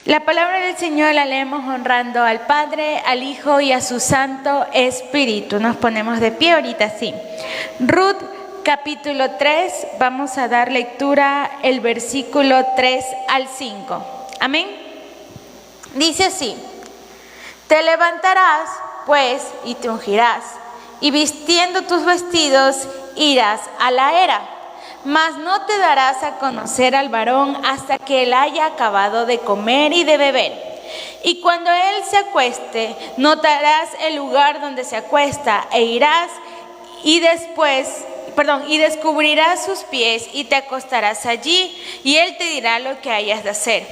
La palabra del Señor la leemos honrando al Padre, al Hijo y a su Santo Espíritu. Nos ponemos de pie ahorita, sí. Ruth, capítulo 3, vamos a dar lectura el versículo 3 al 5. Amén. Dice así: te levantarás, pues, y te ungirás, y vistiendo tus vestidos irás a la era. Mas no te darás a conocer al varón hasta que él haya acabado de comer y de beber. Y cuando él se acueste, notarás el lugar donde se acuesta, e irás y descubrirás sus pies y te acostarás allí, y él te dirá lo que hayas de hacer.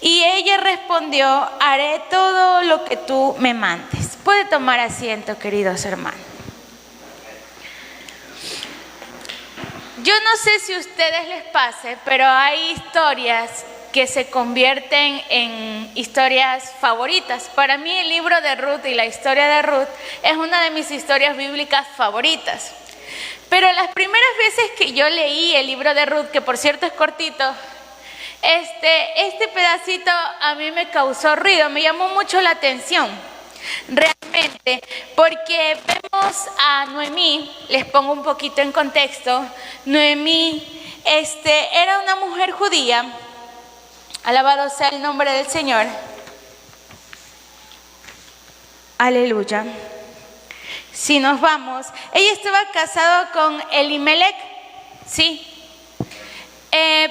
Y ella respondió: haré todo lo que tú me mandes. Puede tomar asiento, queridos hermanos. Yo no sé si a ustedes les pase, pero hay historias que se convierten en historias favoritas. Para mí el libro de Ruth y la historia de Ruth es una de mis historias bíblicas favoritas. Pero las primeras veces que yo leí el libro de Ruth, que por cierto es cortito, este pedacito a mí me causó ruido, me llamó mucho la atención. Realmente, porque vemos a Noemí, les pongo un poquito en contexto. Noemí era una mujer judía, alabado sea el nombre del Señor, aleluya. Si nos vamos, ella estaba casada con Elimelech, sí,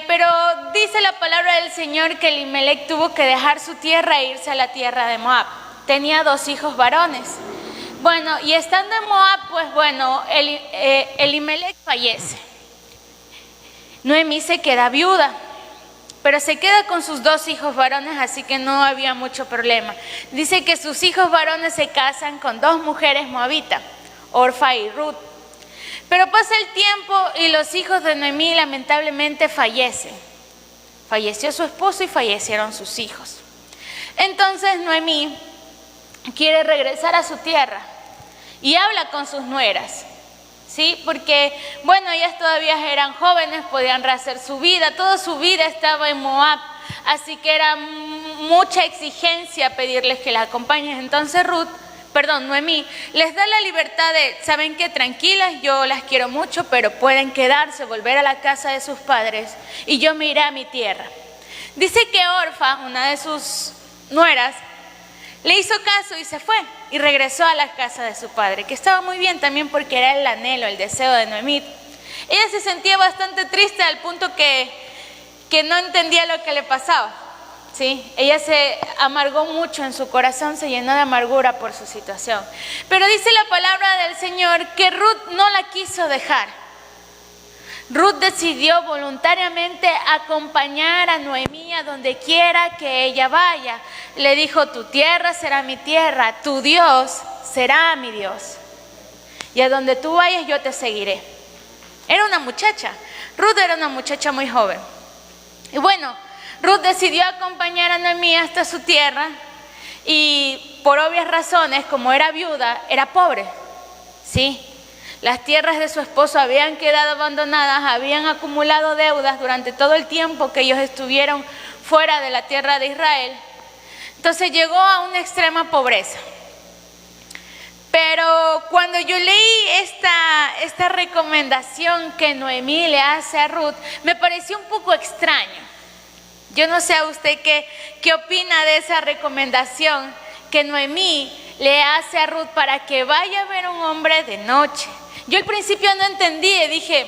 pero dice la palabra del Señor que Elimelech tuvo que dejar su tierra e irse a la tierra de Moab. Tenía 2 hijos varones. Bueno, y estando en Moab, pues bueno, Elimelech fallece. Noemí se queda viuda, pero se queda con sus 2 hijos varones, así que no había mucho problema. Dice que sus hijos varones se casan con 2 mujeres moabitas, Orfa y Ruth. Pero pasa el tiempo y los hijos de Noemí lamentablemente fallecen. Falleció su esposo y fallecieron sus hijos. Entonces Noemí quiere regresar a su tierra y habla con sus nueras, ¿sí? Porque, bueno, ellas todavía eran jóvenes, podían rehacer su vida, toda su vida estaba en Moab, así que era mucha exigencia pedirles que la acompañen. Entonces Noemí les da la libertad de: saben qué, tranquilas, yo las quiero mucho, pero pueden quedarse, volver a la casa de sus padres y yo me iré a mi tierra. Dice que Orfa, una de sus nueras, le hizo caso y se fue y regresó a la casa de su padre, que estaba muy bien también porque era el anhelo, el deseo de Noemí. Ella se sentía bastante triste al punto que no entendía lo que le pasaba, ¿sí? Ella se amargó mucho en su corazón, se llenó de amargura por su situación. Pero dice la palabra del Señor que Ruth no la quiso dejar. Ruth decidió voluntariamente acompañar a Noemí a donde quiera que ella vaya. Le dijo: tu tierra será mi tierra, tu Dios será mi Dios. Y a donde tú vayas yo te seguiré. Era una muchacha, Ruth era una muchacha muy joven. Y bueno, Ruth decidió acompañar a Noemí hasta su tierra y por obvias razones, como era viuda, era pobre, ¿sí? Las tierras de su esposo habían quedado abandonadas, habían acumulado deudas durante todo el tiempo que ellos estuvieron fuera de la tierra de Israel. Entonces llegó a una extrema pobreza. Pero cuando yo leí esta recomendación que Noemí le hace a Ruth, me pareció un poco extraño. Yo no sé a usted qué opina de esa recomendación que Noemí le hace a Ruth para que vaya a ver a un hombre de noche. Yo al principio no entendí y dije,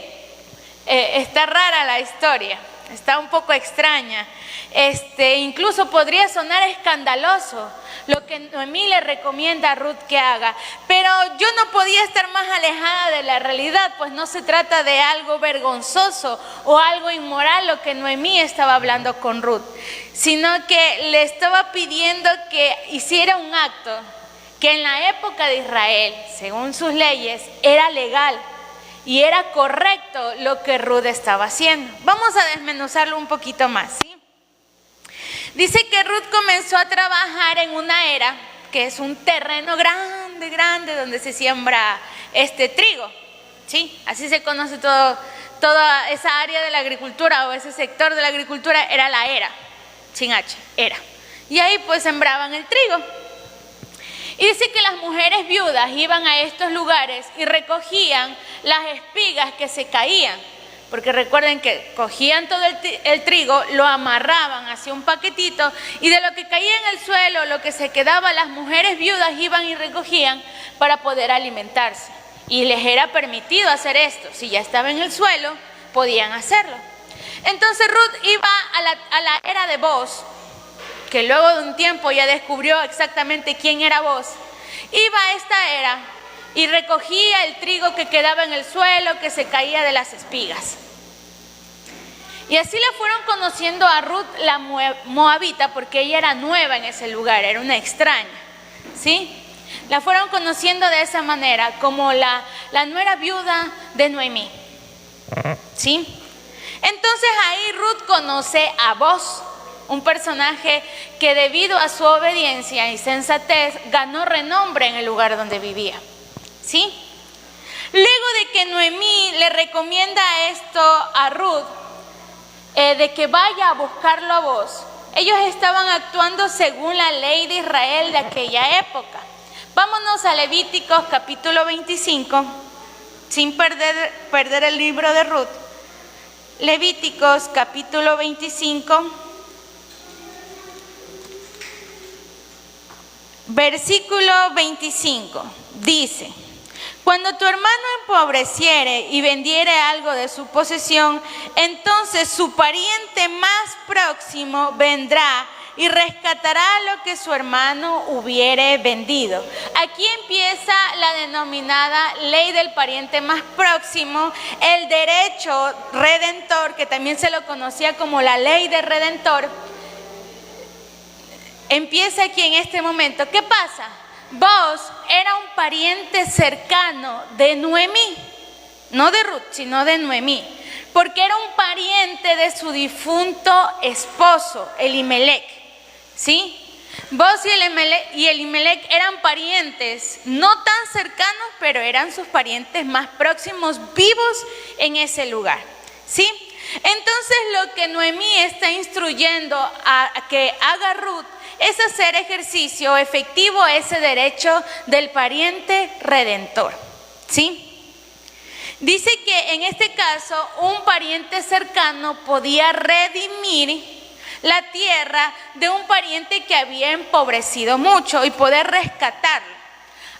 está rara la historia, está un poco extraña. Incluso podría sonar escandaloso lo que Noemí le recomienda a Ruth que haga, pero yo no podía estar más alejada de la realidad, pues no se trata de algo vergonzoso o algo inmoral lo que Noemí estaba hablando con Ruth, sino que le estaba pidiendo que hiciera un acto que en la época de Israel, según sus leyes, era legal y era correcto lo que Ruth estaba haciendo. Vamos a desmenuzarlo un poquito más, ¿sí? Dice que Ruth comenzó a trabajar en una era, que es un terreno grande, donde se siembra trigo, ¿sí? Así se conoce toda esa área de la agricultura o ese sector de la agricultura, era la era. sin H, era. Y ahí pues sembraban el trigo. Y dice que las mujeres viudas iban a estos lugares y recogían las espigas que se caían. Porque recuerden que cogían todo el trigo, lo amarraban hacia un paquetito y de lo que caía en el suelo, lo que se quedaba, las mujeres viudas iban y recogían para poder alimentarse. Y les era permitido hacer esto. Si ya estaba en el suelo, podían hacerlo. Entonces Ruth iba a la era de Boaz, que luego de un tiempo ya descubrió exactamente quién era Boaz. Iba a esta era y recogía el trigo que quedaba en el suelo, que se caía de las espigas. Y así la fueron conociendo a Ruth la moabita, porque ella era nueva en ese lugar, era una extraña, ¿sí? La fueron conociendo de esa manera, como la nuera viuda de Noemí, ¿sí? Entonces ahí Ruth conoce a Boaz, un personaje que debido a su obediencia y sensatez ganó renombre en el lugar donde vivía, ¿sí? Luego de que Noemí le recomienda esto a Ruth, de que vaya a buscarlo a Boaz, ellos estaban actuando según la ley de Israel de aquella época. Vámonos a Levíticos capítulo 25, sin perder el libro de Ruth. Levíticos capítulo 25, versículo 25, dice: cuando tu hermano empobreciere y vendiere algo de su posesión, entonces su pariente más próximo vendrá y rescatará lo que su hermano hubiere vendido. Aquí empieza la denominada ley del pariente más próximo, el derecho redentor, que también se lo conocía como la ley del redentor. Empieza aquí en este momento. ¿Qué pasa? Boaz era un pariente cercano de Noemí, no de Ruth, sino de Noemí, porque era un pariente de su difunto esposo, Elimelec, ¿sí? Boaz y Elimelec eran parientes, no tan cercanos, pero eran sus parientes más próximos, vivos en ese lugar, ¿sí? Entonces lo que Noemí está instruyendo a que haga Ruth es hacer ejercicio efectivo ese derecho del pariente redentor, ¿sí? Dice que en este caso un pariente cercano podía redimir la tierra de un pariente que había empobrecido mucho y poder rescatarlo.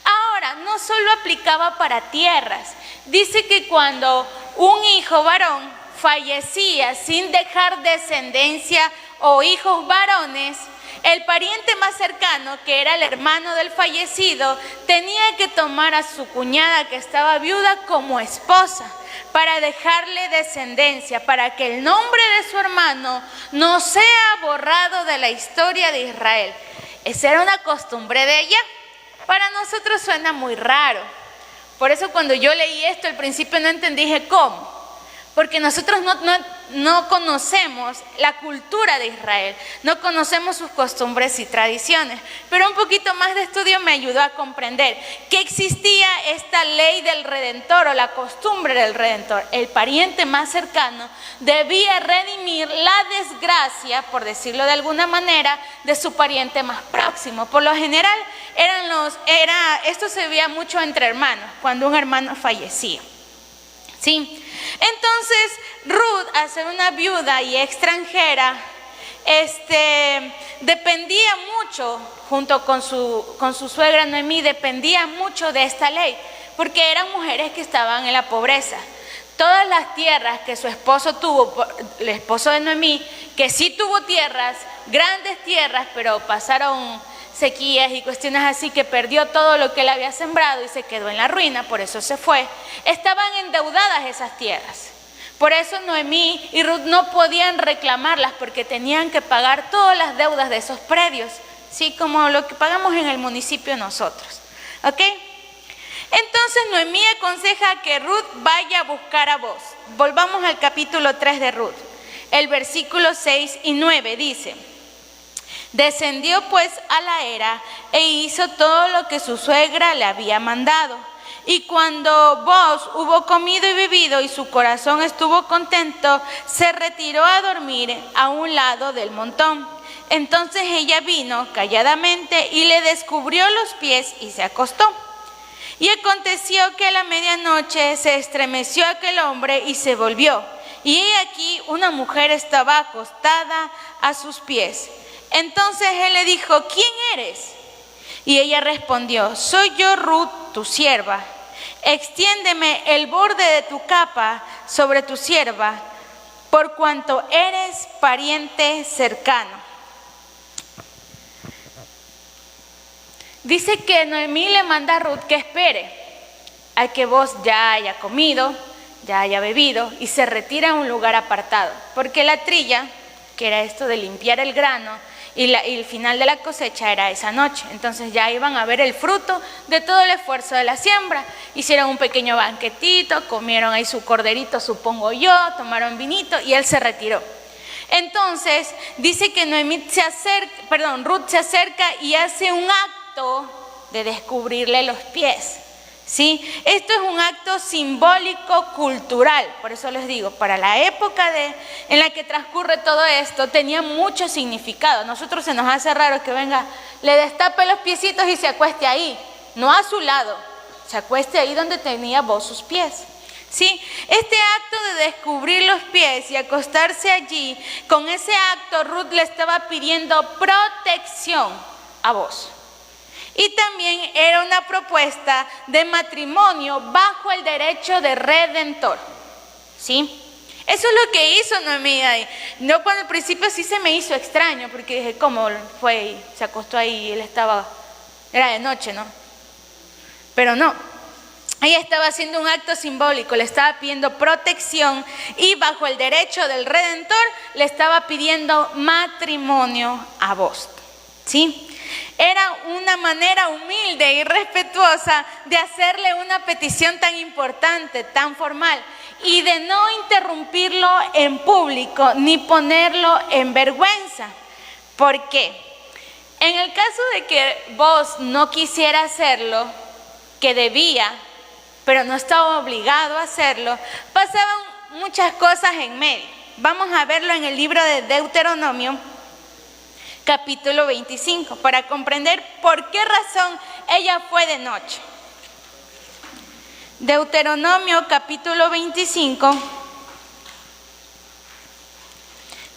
Ahora, no solo aplicaba para tierras. Dice que cuando un hijo varón fallecía sin dejar descendencia o hijos varones, el pariente más cercano, que era el hermano del fallecido, tenía que tomar a su cuñada que estaba viuda como esposa para dejarle descendencia, para que el nombre de su hermano no sea borrado de la historia de Israel. Esa era una costumbre de ella. Para nosotros suena muy raro. Por eso cuando yo leí esto al principio no entendí, dije, ¿cómo? Porque nosotros no conocemos la cultura de Israel, no conocemos sus costumbres y tradiciones, pero un poquito más de estudio me ayudó a comprender que existía esta ley del redentor o la costumbre del redentor. El pariente más cercano debía redimir la desgracia, por decirlo de alguna manera, de su pariente más próximo. Por lo general esto se veía mucho entre hermanos, cuando un hermano fallecía, ¿sí? Entonces Ruth, al ser una viuda y extranjera, dependía mucho, junto con su suegra Noemí, dependía mucho de esta ley, porque eran mujeres que estaban en la pobreza. Todas las tierras que su esposo tuvo, el esposo de Noemí, que sí tuvo tierras, grandes tierras, pero pasaron sequías y cuestiones así, que perdió todo lo que él había sembrado y se quedó en la ruina, por eso se fue. Estaban endeudadas esas tierras. Por eso Noemí y Ruth no podían reclamarlas, porque tenían que pagar todas las deudas de esos predios, ¿sí? Como lo que pagamos en el municipio nosotros, ¿ok? Entonces Noemí aconseja que Ruth vaya a buscar a Boaz. Volvamos al capítulo 3 de Ruth. El versículo 6 y 9 dice: descendió pues a la era e hizo todo lo que su suegra le había mandado. Y cuando Boaz hubo comido y bebido y su corazón estuvo contento, se retiró a dormir a un lado del montón. Entonces ella vino calladamente y le descubrió los pies y se acostó. Y aconteció que a la medianoche se estremeció aquel hombre y se volvió. Y he aquí una mujer estaba acostada a sus pies. Entonces él le dijo: ¿quién eres? Y ella respondió: soy yo, Ruth, tu sierva. Extiéndeme el borde de tu capa sobre tu sierva, por cuanto eres pariente cercano. Dice que Noemí le manda a Ruth que espere a que vos ya haya comido, ya haya bebido y se retira a un lugar apartado. Porque la trilla, que era esto de limpiar el grano, y el final de la cosecha era esa noche. Entonces ya iban a ver el fruto de todo el esfuerzo de la siembra. Hicieron un pequeño banquetito, comieron ahí su corderito, supongo yo, tomaron vinito y él se retiró. Entonces dice que Ruth se acerca y hace un acto de descubrirle los pies. ¿Sí? Esto es un acto simbólico cultural, por eso les digo, para la época en la que transcurre todo esto, tenía mucho significado. A nosotros se nos hace raro que venga, le destape los piecitos y se acueste ahí, no a su lado, se acueste ahí donde tenía vos sus pies. ¿Sí? Este acto de descubrir los pies y acostarse allí, con ese acto Ruth le estaba pidiendo protección a vos. Y también era una propuesta de matrimonio bajo el derecho de redentor. ¿Sí? Eso es lo que hizo Noemí ahí. No, cuando al principio sí se me hizo extraño, porque dije, ¿cómo fue? Y se acostó ahí y era de noche, ¿no? Pero no. Ella estaba haciendo un acto simbólico, le estaba pidiendo protección y bajo el derecho del redentor le estaba pidiendo matrimonio a vos. ¿Sí? Era una manera humilde y respetuosa de hacerle una petición tan importante, tan formal, y de no interrumpirlo en público ni ponerlo en vergüenza. ¿Por qué? En el caso de que vos no quisiera hacerlo, que debía, pero no estaba obligado a hacerlo, pasaban muchas cosas en medio. Vamos a verlo en el libro de Deuteronomio, capítulo 25, para comprender por qué razón ella fue de noche. Deuteronomio capítulo 25.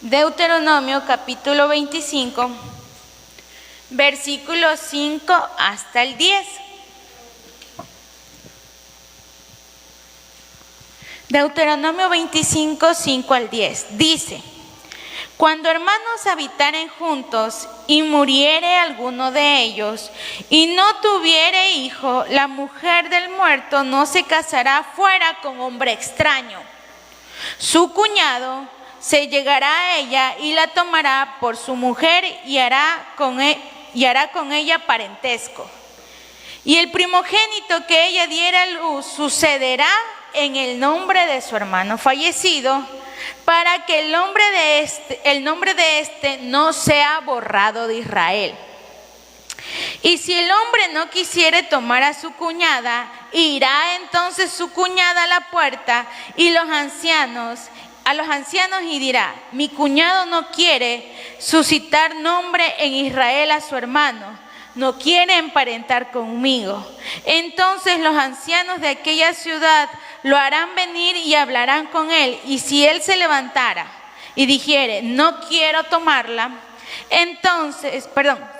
Deuteronomio capítulo 25, versículos 5 hasta el 10. Deuteronomio 25, 5 al 10. Dice: cuando hermanos habitaren juntos y muriere alguno de ellos y no tuviere hijo, la mujer del muerto no se casará fuera con hombre extraño. Su cuñado se llegará a ella y la tomará por su mujer y hará con ella parentesco. Y el primogénito que ella diera a luz sucederá en el nombre de su hermano fallecido, para que el nombre de este no sea borrado de Israel. Y si el hombre no quisiere tomar a su cuñada, irá entonces su cuñada a la puerta y a los ancianos y dirá: mi cuñado no quiere suscitar nombre en Israel a su hermano, no quiere emparentar conmigo. Entonces los ancianos de aquella ciudad lo harán venir y hablarán con él. Y si él se levantara y dijere: no quiero tomarla,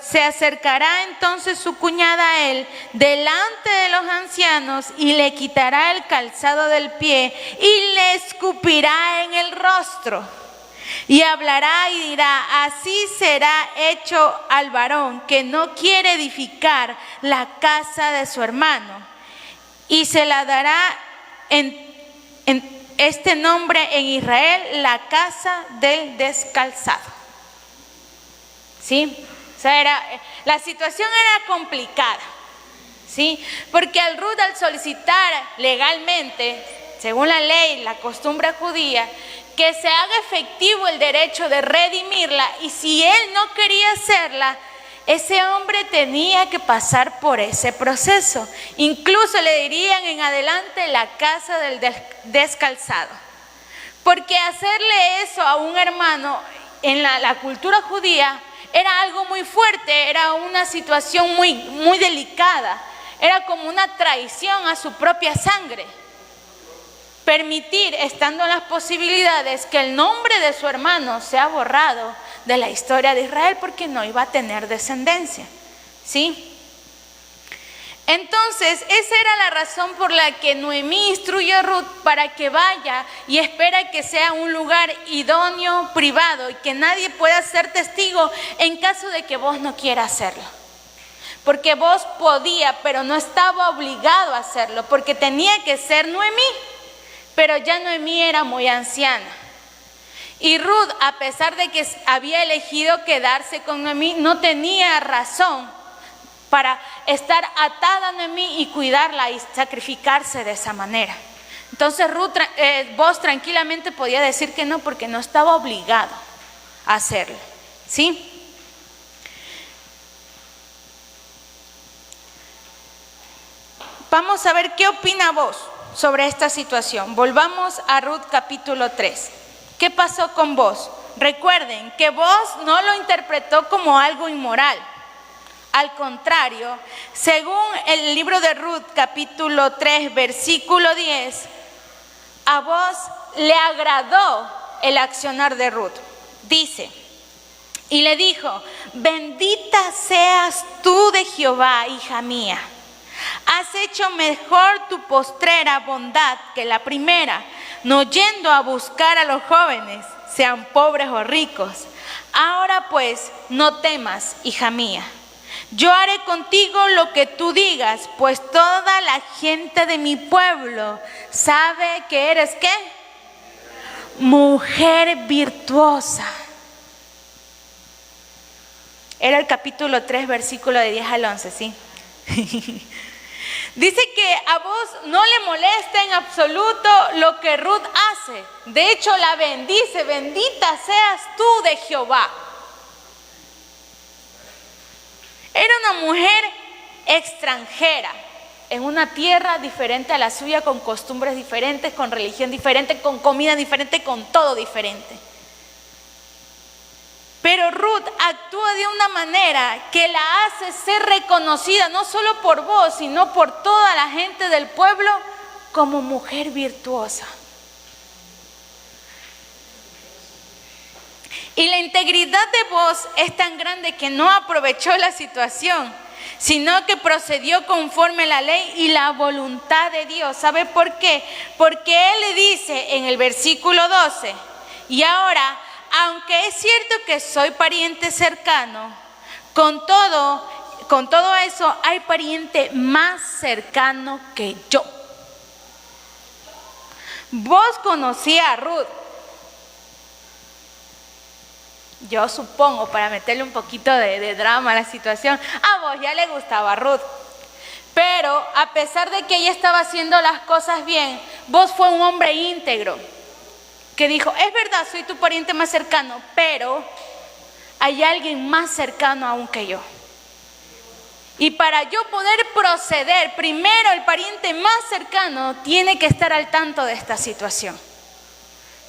se acercará entonces su cuñada a él delante de los ancianos y le quitará el calzado del pie y le escupirá en el rostro. Y hablará y dirá: así será hecho al varón que no quiere edificar la casa de su hermano. Y se la dará en este nombre en Israel, la casa del descalzado. ¿Sí? O sea, la situación era complicada. ¿Sí? Porque al solicitar legalmente, según la ley, la costumbre judía, que se haga efectivo el derecho de redimirla, y si él no quería hacerla, ese hombre tenía que pasar por ese proceso. Incluso le dirían en adelante la casa del descalzado. Porque hacerle eso a un hermano en la cultura judía era algo muy fuerte, era una situación muy delicada. Era como una traición a su propia sangre. Permitir, estando en las posibilidades, que el nombre de su hermano sea borrado de la historia de Israel porque no iba a tener descendencia. ¿Sí? Entonces, esa era la razón por la que Noemí instruye a Ruth para que vaya y espera que sea un lugar idóneo, privado, y que nadie pueda ser testigo en caso de que vos no quieras hacerlo. Porque vos podía, pero no estaba obligado a hacerlo, porque tenía que ser Noemí. Pero ya Noemí era muy anciana. Y Ruth, a pesar de que había elegido quedarse con Noemí, no tenía razón para estar atada a Noemí y cuidarla y sacrificarse de esa manera. Entonces vos tranquilamente podía decir que no, porque no estaba obligado a hacerlo. ¿Sí? Vamos a ver qué opina vos sobre esta situación. Volvamos a Ruth capítulo 3. ¿Qué pasó con vos? Recuerden que vos no lo interpretó como algo inmoral. Al contrario, según el libro de Ruth capítulo 3 versículo 10, a vos le agradó el accionar de Ruth. Dice, y le dijo: bendita seas tú de Jehová, hija mía. Has hecho mejor tu postrera bondad que la primera, no yendo a buscar a los jóvenes, sean pobres o ricos. Ahora pues, no temas, hija mía. Yo haré contigo lo que tú digas, pues toda la gente de mi pueblo sabe que eres, ¿qué? Mujer virtuosa. Era el capítulo 3, versículo de 10 al 11, ¿sí? Dice que a vos no le molesta en absoluto lo que Ruth hace. De hecho, la bendice: bendita seas tú de Jehová. Era una mujer extranjera, en una tierra diferente a la suya, con costumbres diferentes, con religión diferente, con comida diferente, con todo diferente. Pero Ruth actúa de una manera que la hace ser reconocida no solo por vos, sino por toda la gente del pueblo como mujer virtuosa. Y la integridad de vos es tan grande que no aprovechó la situación, sino que procedió conforme a la ley y la voluntad de Dios. ¿Sabe por qué? Porque Él le dice en el versículo 12, y ahora, aunque es cierto que soy pariente cercano, con todo eso hay pariente más cercano que yo. Vos conocías a Ruth. Yo supongo, para meterle un poquito de drama a la situación, a vos ya le gustaba Ruth. Pero a pesar de que ella estaba haciendo las cosas bien, vos fue un hombre íntegro que dijo: es verdad, soy tu pariente más cercano, pero hay alguien más cercano aún que yo. Y para yo poder proceder, primero el pariente más cercano tiene que estar al tanto de esta situación.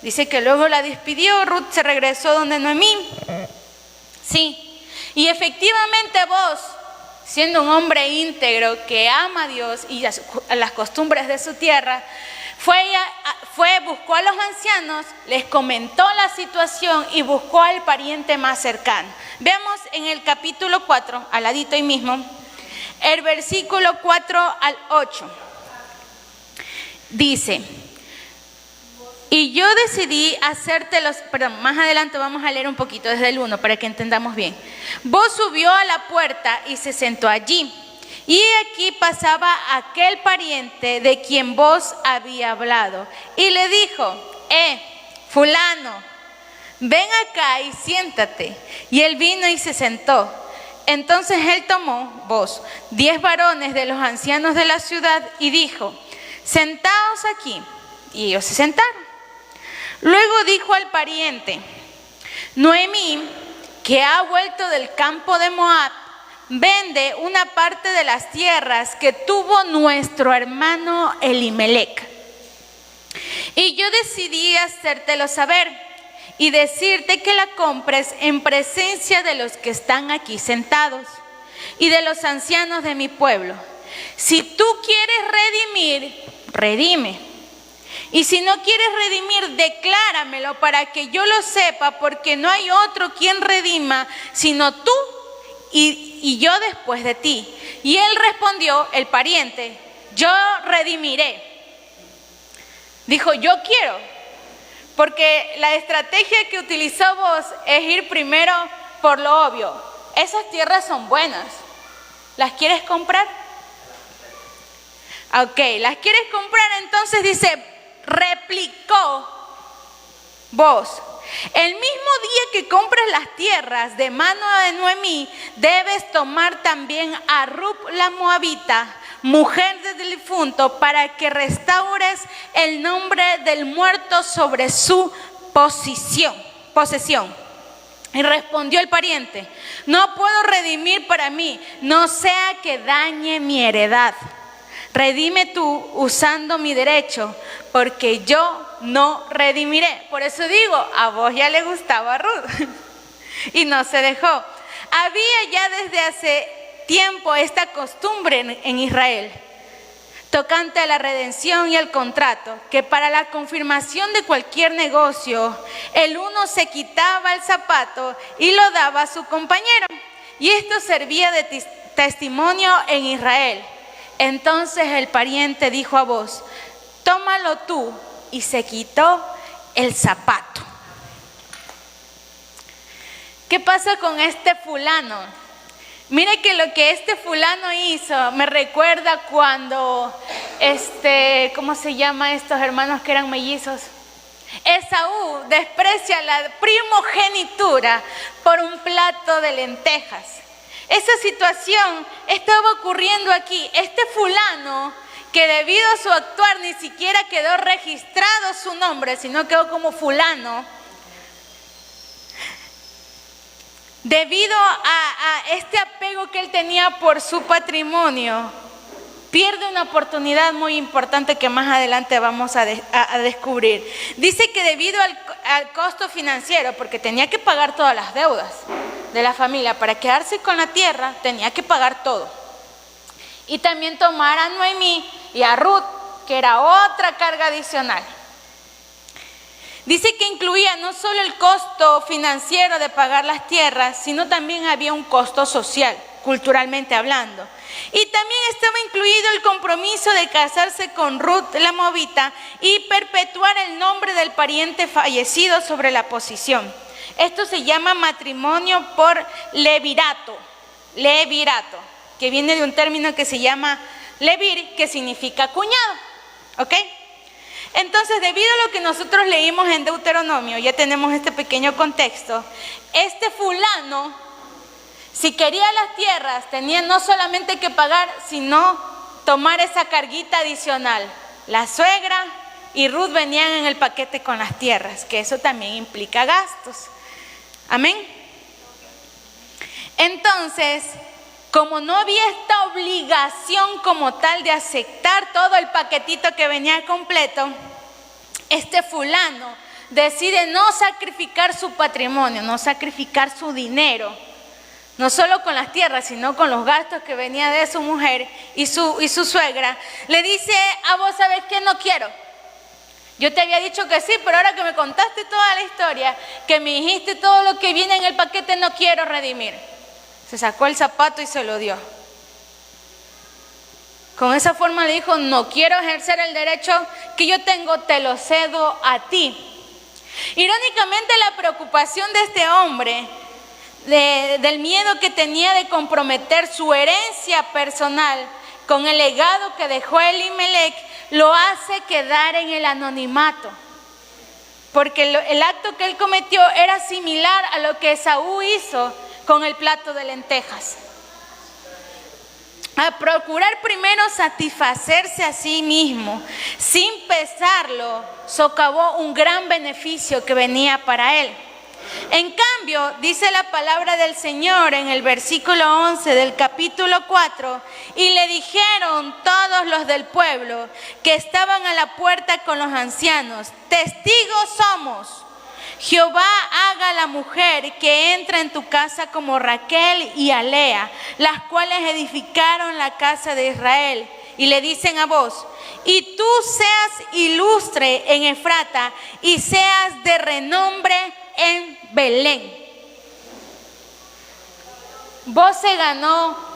Dice que luego la despidió, Ruth se regresó donde Noemí. Sí, y efectivamente vos, siendo un hombre íntegro que ama a Dios y a las costumbres de su tierra, buscó a los ancianos, les comentó la situación y buscó al pariente más cercano. Veamos en el capítulo 4, al ladito ahí mismo, el versículo 4 al 8. Dice: y yo decidí más adelante vamos a leer un poquito desde el 1 para que entendamos bien. Vos subió a la puerta y se sentó allí. Y aquí pasaba aquel pariente de quien vos había hablado. Y le dijo: fulano, ven acá y siéntate. Y él vino y se sentó. Entonces él tomó 10 varones de los ancianos de la ciudad y dijo: sentaos aquí. Y ellos se sentaron. Luego dijo al pariente: Noemí, que ha vuelto del campo de Moab, vende una parte de las tierras que tuvo nuestro hermano Elimelec. Y yo decidí hacértelo saber. y decirte que la compres en presencia de los que están aquí sentados y de los ancianos de mi pueblo. Si tú quieres redimir, redime. Y si no quieres redimir, decláramelo para que yo lo sepa, porque no hay otro quien redima sino tú y yo después de ti. Y él respondió, el pariente, yo redimiré. Dijo, yo quiero, porque la estrategia que utilizó vos es ir primero por lo obvio. Esas tierras son buenas. ¿Las quieres comprar? Ok, ¿las quieres comprar? Entonces dice, replicó vos. El mismo día que compres las tierras de mano de Noemí, debes tomar también a Ruth la moabita, mujer del difunto, para que restaures el nombre del muerto sobre su posesión. Y respondió el pariente, no puedo redimir para mí, no sea que dañe mi heredad. Redime tú usando mi derecho, porque yo no redimiré. Por eso digo, a vos ya le gustaba a Ruth y no se dejó. Había ya desde hace tiempo esta costumbre en Israel, tocante a la redención y el contrato, que para la confirmación de cualquier negocio, el uno se quitaba el zapato y lo daba a su compañero. Y esto servía de testimonio en Israel. Entonces el pariente dijo a vos, tómalo tú, y se quitó el zapato. ¿Qué pasa con este fulano? Mire que lo que este fulano hizo me recuerda cuando, ¿cómo se llama estos hermanos que eran mellizos? Esaú desprecia la primogenitura por un plato de lentejas. Esa situación estaba ocurriendo aquí. Este fulano, que debido a su actuar ni siquiera quedó registrado su nombre, sino quedó como fulano, debido a este apego que él tenía por su patrimonio, pierde una oportunidad muy importante que más adelante vamos a descubrir. Dice que debido al costo financiero, porque tenía que pagar todas las deudas de la familia, para quedarse con la tierra tenía que pagar todo. Y también tomar a Noemí y a Ruth, que era otra carga adicional. Dice que incluía no solo el costo financiero de pagar las tierras, sino también había un costo social, culturalmente hablando. Y también estaba incluido el compromiso de casarse con Ruth la moabita y perpetuar el nombre del pariente fallecido sobre la posesión. Esto se llama matrimonio por levirato, que viene de un término que se llama levir, que significa cuñado, ¿ok? Entonces, debido a lo que nosotros leímos en Deuteronomio, ya tenemos este pequeño contexto. Este fulano, si quería las tierras, tenía no solamente que pagar, sino tomar esa carguita adicional. La suegra y Ruth venían en el paquete con las tierras, que eso también implica gastos. Amén. Entonces, como no había esta obligación como tal de aceptar todo el paquetito que venía completo, este fulano decide no sacrificar su patrimonio, no sacrificar su dinero, no solo con las tierras, sino con los gastos que venía de su mujer y su suegra. Le dice, a vos, ¿sabes qué? No quiero. Yo te había dicho que sí, pero ahora que me contaste toda la historia, que me dijiste todo lo que viene en el paquete, no quiero redimir. Se sacó el zapato y se lo dio. Con esa forma le dijo, no quiero ejercer el derecho que yo tengo, te lo cedo a ti. Irónicamente, la preocupación de este hombre, del miedo que tenía de comprometer su herencia personal con el legado que dejó Elimelech, lo hace quedar en el anonimato. Porque el acto que él cometió era similar a lo que Esaú hizo con el plato de lentejas. A procurar primero satisfacerse a sí mismo, sin pesarlo, socavó un gran beneficio que venía para él. En cambio, dice la palabra del Señor en el versículo 11 del capítulo 4, y le dijeron todos los del pueblo que estaban a la puerta con los ancianos, testigos somos Jehová haga a la mujer que entra en tu casa como Raquel y a Lea, las cuales edificaron la casa de Israel. Y le dicen a vos, y tú seas ilustre en Efrata y seas de renombre en Belén. Vos se ganó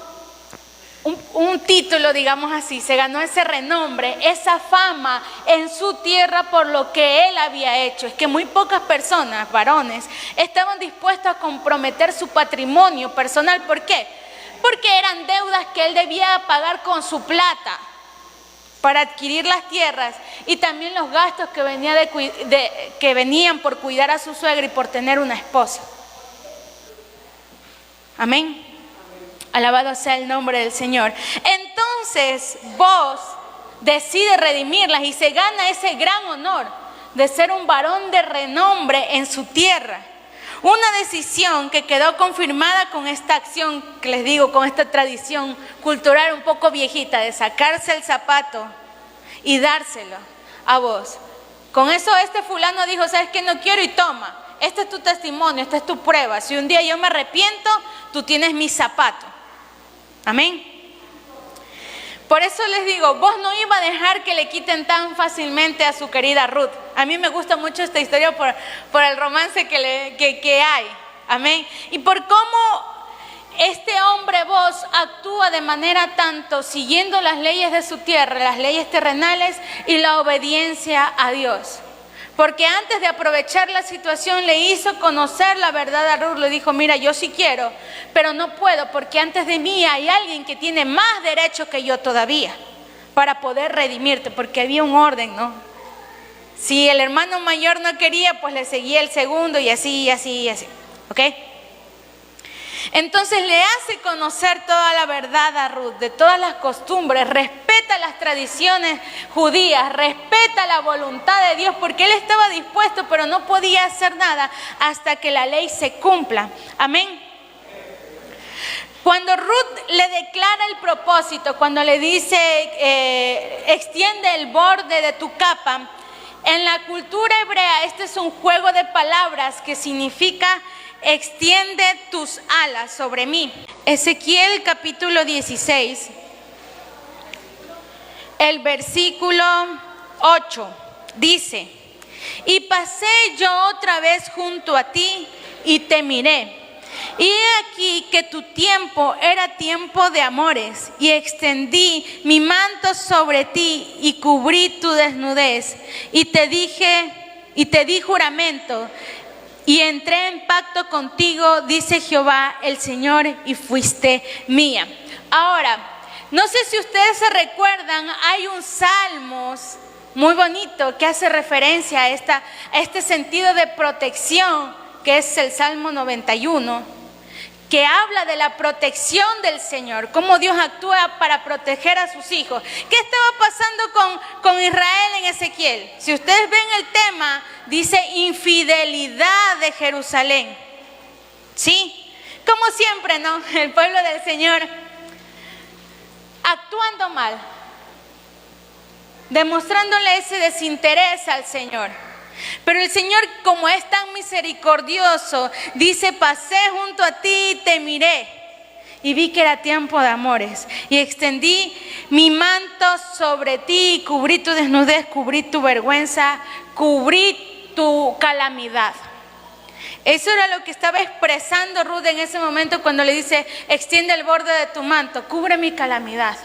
un título, digamos así, se ganó ese renombre, esa fama en su tierra por lo que él había hecho. Es que muy pocas personas, varones, estaban dispuestos a comprometer su patrimonio personal. ¿Por qué? Porque eran deudas que él debía pagar con su plata para adquirir las tierras y también los gastos que venían por cuidar a su suegra y por tener una esposa. Amén. Alabado sea el nombre del Señor. Entonces vos decides redimirlas y se gana ese gran honor de ser un varón de renombre en su tierra. Una decisión que quedó confirmada con esta acción que les digo, con esta tradición cultural un poco viejita de sacarse el zapato y dárselo a vos. Con eso este fulano dijo, ¿sabes qué? No quiero, y toma. Este es tu testimonio, esta es tu prueba. Si un día yo me arrepiento, tú tienes mi zapato. Amén. Por eso les digo, vos no iba a dejar que le quiten tan fácilmente a su querida Ruth. A mí me gusta mucho esta historia por el romance que hay. Amén. Y por cómo este hombre vos actúa de manera tanto siguiendo las leyes de su tierra, las leyes terrenales y la obediencia a Dios. Porque antes de aprovechar la situación le hizo conocer la verdad a Ruth. Le dijo, mira, yo sí quiero, pero no puedo porque antes de mí hay alguien que tiene más derechos que yo todavía para poder redimirte, porque había un orden, ¿no? Si el hermano mayor no quería, pues le seguía el segundo y así, y así, y así, ¿ok? Entonces le hace conocer toda la verdad a Ruth, de todas las costumbres, respeta las tradiciones judías, respeta la voluntad de Dios, porque él estaba dispuesto, pero no podía hacer nada hasta que la ley se cumpla. Amén. Cuando Ruth le declara el propósito, cuando le dice, extiende el borde de tu capa, en la cultura hebrea este es un juego de palabras que significa extiende tus alas sobre mí. Ezequiel capítulo 16, el versículo 8 dice, y pasé yo otra vez junto a ti y te miré. Y he aquí que tu tiempo era tiempo de amores, y extendí mi manto sobre ti y cubrí tu desnudez, y te di juramento, y entré en pacto contigo, dice Jehová el Señor, y fuiste mía. Ahora, no sé si ustedes se recuerdan, hay un Salmos muy bonito que hace referencia a este sentido de protección, que es el Salmo 91, que habla de la protección del Señor, cómo Dios actúa para proteger a sus hijos. ¿Qué estaba pasando con Israel en Ezequiel? Si ustedes ven el tema, dice infidelidad de Jerusalén. ¿Sí? Como siempre, ¿no? El pueblo del Señor actuando mal, demostrándole ese desinterés al Señor. Pero el Señor, como es tan misericordioso, dice, pasé junto a ti y te miré, y vi que era tiempo de amores, y extendí mi manto sobre ti, y cubrí tu desnudez, cubrí tu vergüenza, cubrí tu calamidad. Eso era lo que estaba expresando Ruth en ese momento cuando le dice, extiende el borde de tu manto, cubre mi calamidad.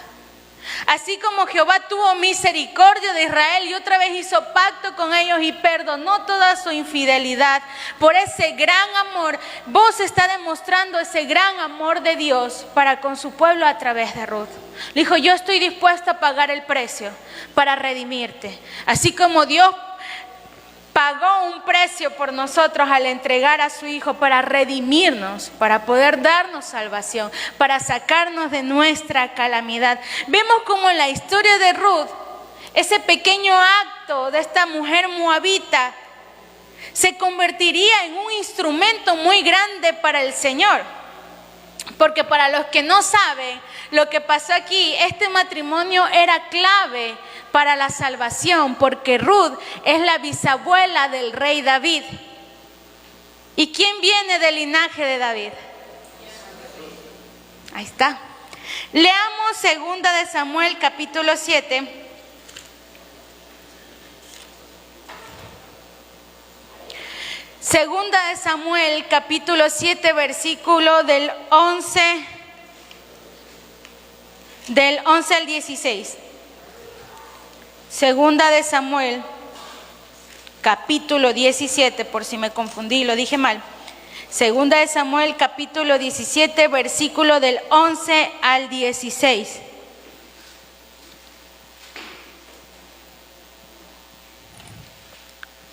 Así como Jehová tuvo misericordia de Israel y otra vez hizo pacto con ellos y perdonó toda su infidelidad, por ese gran amor, vos estás demostrando ese gran amor de Dios para con su pueblo a través de Ruth. Le dijo, yo estoy dispuesto a pagar el precio para redimirte. Así como Dios pagó un precio por nosotros al entregar a su Hijo para redimirnos, para poder darnos salvación, para sacarnos de nuestra calamidad. Vemos como en la historia de Ruth, ese pequeño acto de esta mujer moabita se convertiría en un instrumento muy grande para el Señor. Porque para los que no saben lo que pasó aquí, este matrimonio era clave para la salvación, porque Ruth es la bisabuela del rey David. ¿Y quién viene del linaje de David? Ahí está. Leamos 2 de Samuel capítulo 7. Segunda de Samuel capítulo 7 versículo del 11 al 16. Segunda de Samuel capítulo 17, por si me confundí, lo dije mal. Segunda de Samuel capítulo 17 versículo del 11 al 16.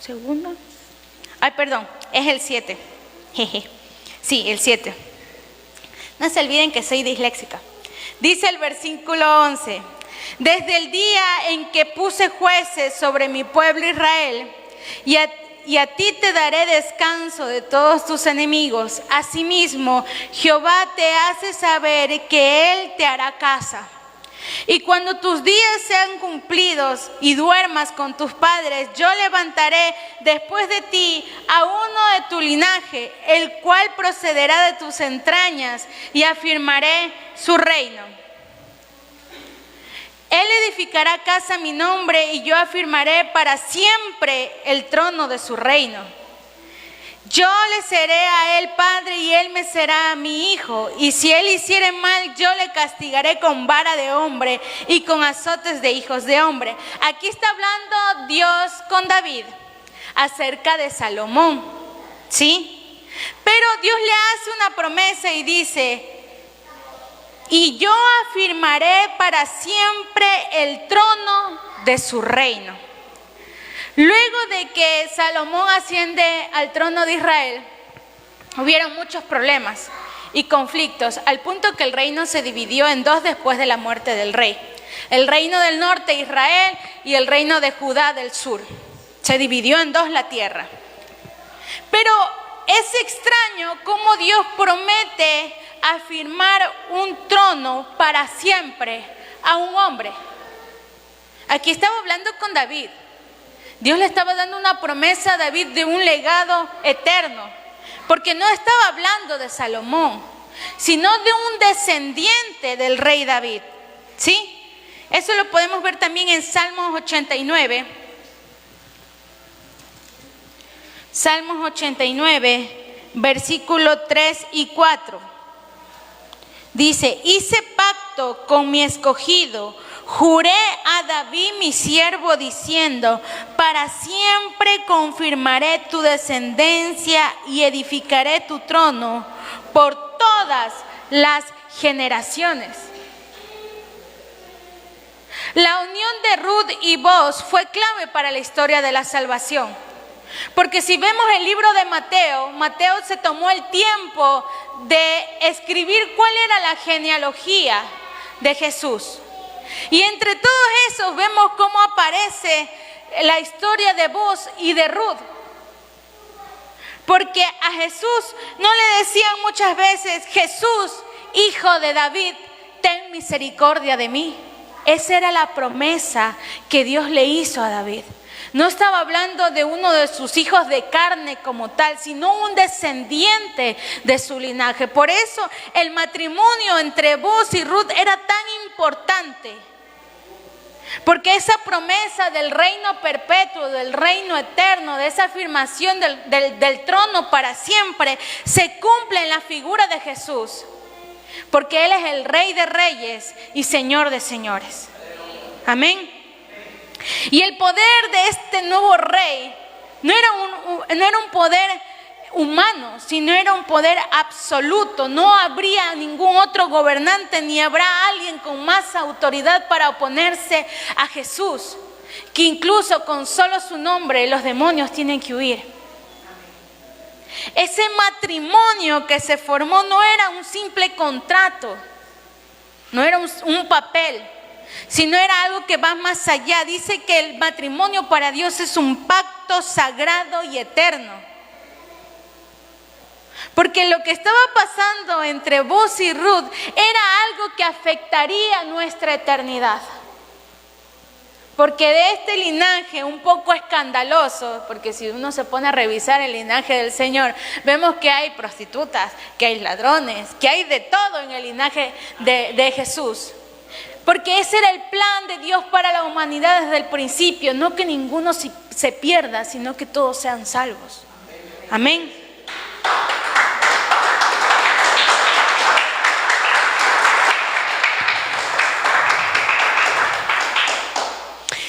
Segunda. Ay, perdón, es el 7. Jeje. Sí, el 7. No se olviden que soy disléxica. Dice el versículo 11: desde el día en que puse jueces sobre mi pueblo Israel, y a ti te daré descanso de todos tus enemigos. Asimismo, Jehová te hace saber que Él te hará casa. Y cuando tus días sean cumplidos y duermas con tus padres, yo levantaré después de ti a uno de tu linaje, el cual procederá de tus entrañas, y afirmaré su reino. Él edificará casa a mi nombre, y yo afirmaré para siempre el trono de su reino. Yo le seré a él padre, y él me será a mi hijo. Y si él hiciere mal, yo le castigaré con vara de hombre y con azotes de hijos de hombre. Aquí está hablando Dios con David acerca de Salomón, ¿sí? Pero Dios le hace una promesa y dice: y yo afirmaré para siempre el trono de su reino. Luego de que Salomón asciende al trono de Israel, hubieron muchos problemas y conflictos, al punto que el reino se dividió en dos después de la muerte del rey. El reino del norte, Israel, y el reino de Judá del sur. Se dividió en dos la tierra. Pero es extraño cómo Dios promete afirmar un trono para siempre a un hombre. Aquí estaba hablando con David. Dios le estaba dando una promesa a David de un legado eterno, porque no estaba hablando de Salomón, sino de un descendiente del rey David, ¿sí? Eso lo podemos ver también en Salmos 89. Salmos 89, versículo 3 y 4. Dice: hice pacto con mi escogido, juré a David mi siervo diciendo: para siempre confirmaré tu descendencia y edificaré tu trono por todas las generaciones. La unión de Ruth y Boaz fue clave para la historia de la salvación. Porque si vemos el libro de Mateo, Mateo se tomó el tiempo de escribir cuál era la genealogía de Jesús. Y entre todos esos vemos cómo aparece la historia de Boaz y de Ruth. Porque a Jesús no le decían muchas veces: Jesús, hijo de David, ten misericordia de mí. Esa era la promesa que Dios le hizo a David. No estaba hablando de uno de sus hijos de carne como tal, sino un descendiente de su linaje. Por eso el matrimonio entre Boaz y Ruth era tan importante. Porque esa promesa del reino perpetuo, del reino eterno, de esa afirmación del trono para siempre, se cumple en la figura de Jesús. Porque Él es el Rey de Reyes y Señor de Señores. Amén. Y el poder de este nuevo rey no era un poder humano, sino era un poder absoluto. No habría ningún otro gobernante, ni habrá alguien con más autoridad para oponerse a Jesús, que incluso con solo su nombre los demonios tienen que huir. Ese matrimonio que se formó no era un simple contrato, no era un papel, sino era algo que va más allá. Dice que el matrimonio para Dios es un pacto sagrado y eterno. Porque lo que estaba pasando entre Boaz y Ruth era algo que afectaría nuestra eternidad. Porque de este linaje un poco escandaloso, porque si uno se pone a revisar el linaje del Señor, vemos que hay prostitutas, que hay ladrones, que hay de todo en el linaje de Jesús. Porque ese era el plan de Dios para la humanidad desde el principio, no que ninguno se pierda, sino que todos sean salvos. Amén.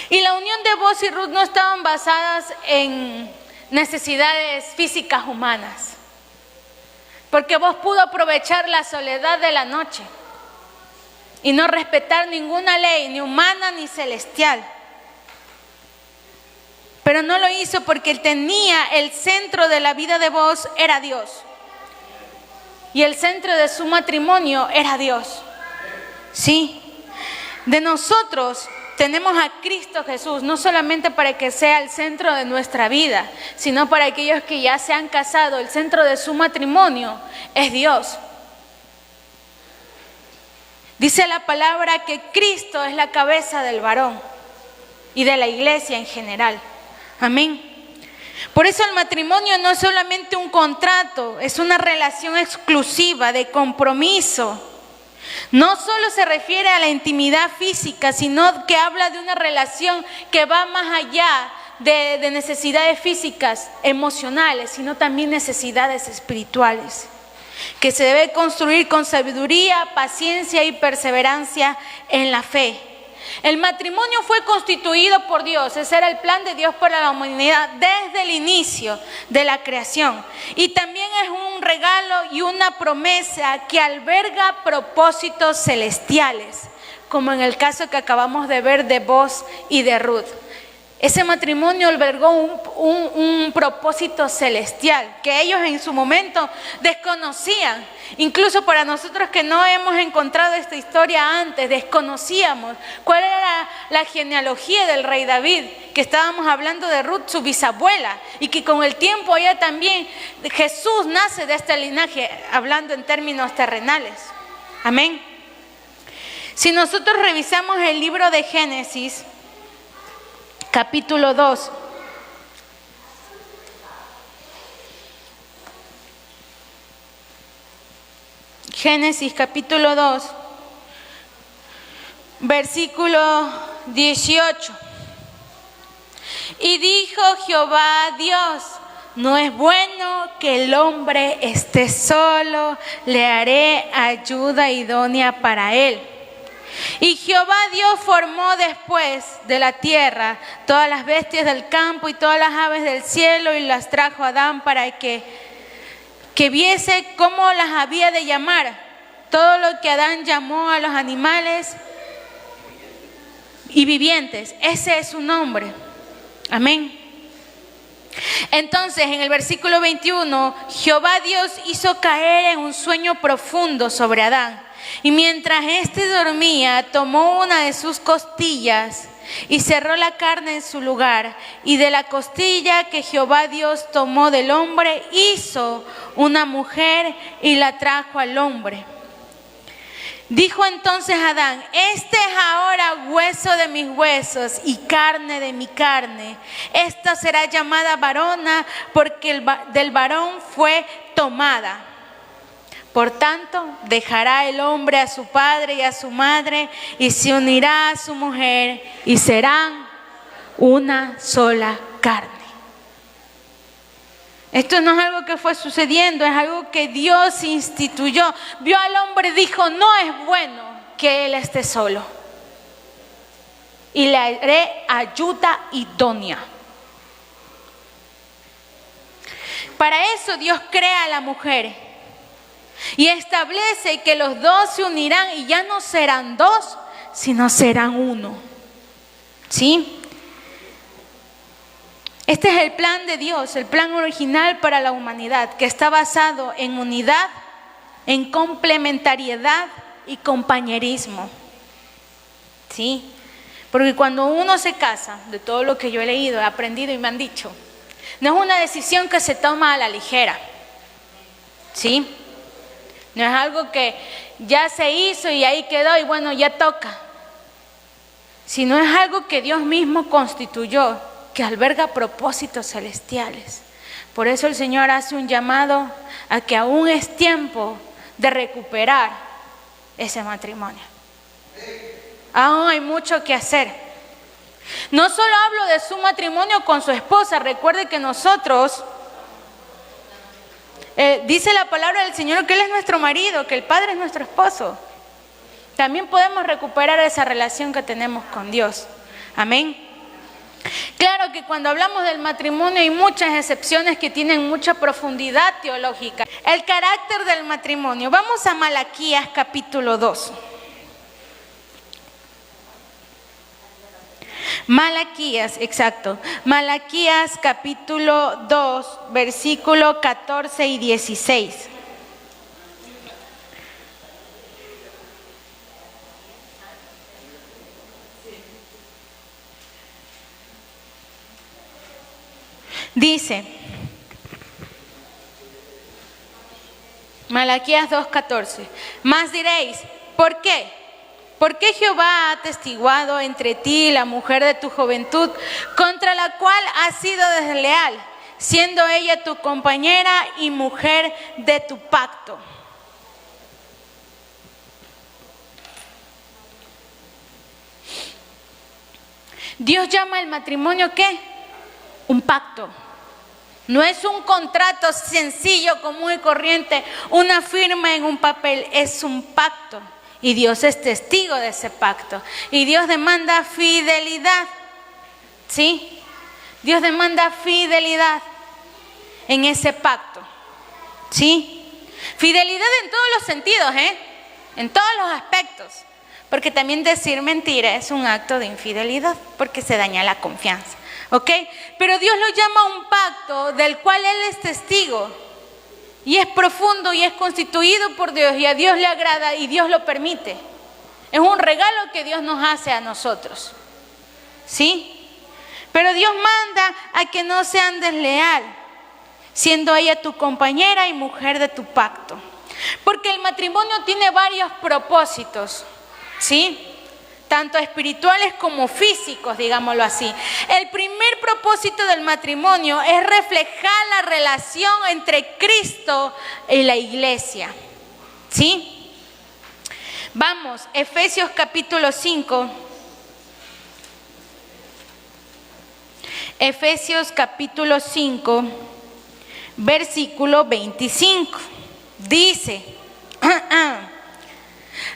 Y la unión de Boaz y Ruth no estaban basadas en necesidades físicas humanas, porque Boaz pudo aprovechar la soledad de la noche y no respetar ninguna ley, ni humana ni celestial. Pero no lo hizo porque él tenía el centro de la vida de Boaz era Dios. Y el centro de su matrimonio era Dios. Sí. De nosotros tenemos a Cristo Jesús, no solamente para que sea el centro de nuestra vida, sino para aquellos que ya se han casado, el centro de su matrimonio es Dios. Dice la palabra que Cristo es la cabeza del varón y de la iglesia en general. Amén. Por eso el matrimonio no es solamente un contrato, es una relación exclusiva de compromiso. No solo se refiere a la intimidad física, sino que habla de una relación que va más allá de necesidades físicas, emocionales, sino también necesidades espirituales, que se debe construir con sabiduría, paciencia y perseverancia en la fe. El matrimonio fue constituido por Dios, ese era el plan de Dios para la humanidad desde el inicio de la creación. Y también es un regalo y una promesa que alberga propósitos celestiales, como en el caso que acabamos de ver de Boaz y de Ruth. Ese matrimonio albergó un propósito celestial que ellos en su momento desconocían. Incluso para nosotros que no hemos encontrado esta historia antes, desconocíamos cuál era la genealogía del rey David, que estábamos hablando de Ruth, su bisabuela, y que con el tiempo ya también Jesús nace de este linaje, hablando en términos terrenales. Amén. Si nosotros revisamos el libro de Génesis, capítulo 2. Génesis capítulo 2, versículo 18. Y dijo Jehová Dios: no es bueno que el hombre esté solo, le haré ayuda idónea para él. Y Jehová Dios formó después de la tierra todas las bestias del campo y todas las aves del cielo y las trajo a Adán para que viese cómo las había de llamar. Todo lo que Adán llamó a los animales y vivientes, ese es su nombre. Amén. Entonces en el versículo 21, Jehová Dios hizo caer en un sueño profundo sobre Adán. Y mientras éste dormía, tomó una de sus costillas y cerró la carne en su lugar. Y de la costilla que Jehová Dios tomó del hombre, hizo una mujer y la trajo al hombre. Dijo entonces Adán: este es ahora hueso de mis huesos y carne de mi carne. Esta será llamada varona porque del varón fue tomada. Por tanto, dejará el hombre a su padre y a su madre y se unirá a su mujer y serán una sola carne. Esto no es algo que fue sucediendo, es algo que Dios instituyó. Vio al hombre y dijo: no es bueno que él esté solo. Y le haré ayuda idónea. Para eso Dios crea a la mujer. Y establece que los dos se unirán y ya no serán dos, sino serán uno. ¿Sí? Este es el plan de Dios, el plan original para la humanidad, que está basado en unidad, en complementariedad y compañerismo. ¿Sí? Porque cuando uno se casa, de todo lo que yo he leído, he aprendido y me han dicho, no es una decisión que se toma a la ligera. ¿Sí? No es algo que ya se hizo y ahí quedó y bueno, ya toca. sino es algo que Dios mismo constituyó, que alberga propósitos celestiales. Por eso el Señor hace un llamado a que aún es tiempo de recuperar ese matrimonio. Aún hay mucho que hacer. No solo hablo de su matrimonio con su esposa, recuerde que nosotros, dice la palabra del Señor que Él es nuestro marido, que el Padre es nuestro esposo. También podemos recuperar esa relación que tenemos con Dios. Amén. Claro que cuando hablamos del matrimonio hay muchas excepciones que tienen mucha profundidad teológica. El carácter del matrimonio. Vamos a Malaquías capítulo 2. Malaquías, exacto. Malaquías capítulo 2, versículo 14 y 16. Dice, Malaquías 2:14, mas diréis, ¿por qué? ¿Por qué Jehová ha atestiguado entre ti la mujer de tu juventud, contra la cual has sido desleal, siendo ella tu compañera y mujer de tu pacto? Dios llama al matrimonio ¿qué? Un pacto. No es un contrato sencillo, común y corriente, una firma en un papel, es un pacto. Y Dios es testigo de ese pacto. Y Dios demanda fidelidad. ¿Sí? Dios demanda fidelidad en ese pacto. ¿Sí? Fidelidad en todos los sentidos, en todos los aspectos. Porque también decir mentira es un acto de infidelidad, porque se daña la confianza. ¿Ok? Pero Dios lo llama un pacto del cual Él es testigo. Y es profundo y es constituido por Dios y a Dios le agrada y Dios lo permite. Es un regalo que Dios nos hace a nosotros. ¿Sí? Pero Dios manda a que no sean desleal, siendo ella tu compañera y mujer de tu pacto. Porque el matrimonio tiene varios propósitos. ¿Sí? Tanto espirituales como físicos, digámoslo así. El primer propósito del matrimonio es reflejar la relación entre Cristo y la iglesia. ¿Sí? Vamos, Efesios capítulo 5. Efesios capítulo 5, versículo 25. Dice,